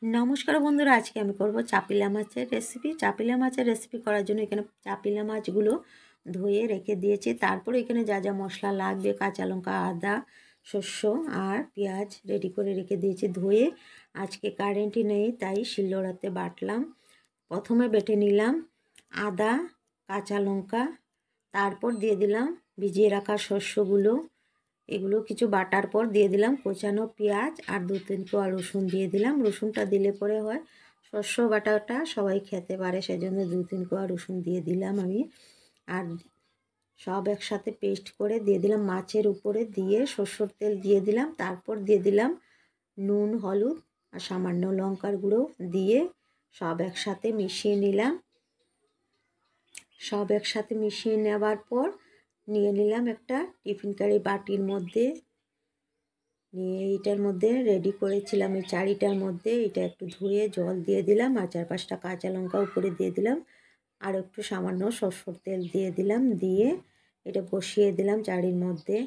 নমস্কার বন্ধুরা, আজকে আমি করব চাপিলা মাছের রেসিপি। চাপিলা মাছের রেসিপি করার জন্য এখানে চাপিলা মাছগুলো ধুয়ে রেখে দিয়েছি। তারপর এখানে যা যা মশলা লাগবে, কাঁচা লঙ্কা, আদা, শস্য আর পেঁয়াজ রেডি করে রেখে দিয়েছি ধুয়ে। আজকে কারেন্টই নেই, তাই শিলনোড়াতে বাটলাম। প্রথমে বেটে নিলাম আদা, কাঁচা লঙ্কা, তারপর দিয়ে দিলাম ভিজিয়ে রাখা শস্যগুলো। এগুলো কিছু বাটার পর দিয়ে দিলাম কোচানো পেঁয়াজ আর 2-3 কোয়া রসুন দিয়ে দিলাম। রসুনটা দিলে পরে হয় শস্য বাটাটা সবাই খেতে পারে, সেজন্য 2-3 কোয়া রসুন দিয়ে দিলাম আমি। আর সব একসাথে পেস্ট করে দিয়ে দিলাম মাছের উপরে, দিয়ে সরষের তেল দিয়ে দিলাম। তারপর দিয়ে দিলাম নুন, হলুদ আর সামান্য লঙ্কার গুঁড়ো দিয়ে সব একসাথে মিশিয়ে নিলাম। সব একসাথে মিশিয়ে নেওয়ার পর নিয়ে নিলাম একটা টিফিন কারি বাটির মধ্যে। নিয়ে এইটার মধ্যে রেডি করেছিলাম এই চাড়িটার মধ্যে এটা একটু ধুয়ে জল দিয়ে দিলাম আর 4-5টা কাঁচা লঙ্কা উপরে দিয়ে দিলাম আর একটু সামান্য সরষের তেল দিয়ে দিলাম। দিয়ে এটা বসিয়ে দিলাম চাড়ির মধ্যে,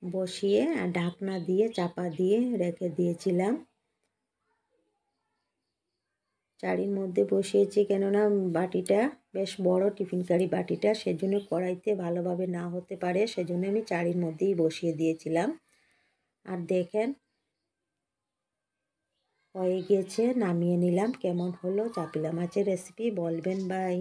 বসিয়ে ঢাকনা দিয়ে চাপা দিয়ে রেখে দিয়েছিলাম। চাড়ির মধ্যে বসিয়েছি কেননা বাটিটা বেশ বড়, টিফিন কারি বাটিটা, সেজন্য কড়াইতে ভালোভাবে না হতে পারে, সেজন্য আমি চাড়ির মধ্যেই বসিয়ে দিয়েছিলাম। আর দেখেন হয়ে গিয়েছে, নামিয়ে নিলাম। কেমন হলো চাপিলা মাছের রেসিপি বলবেন ভাই।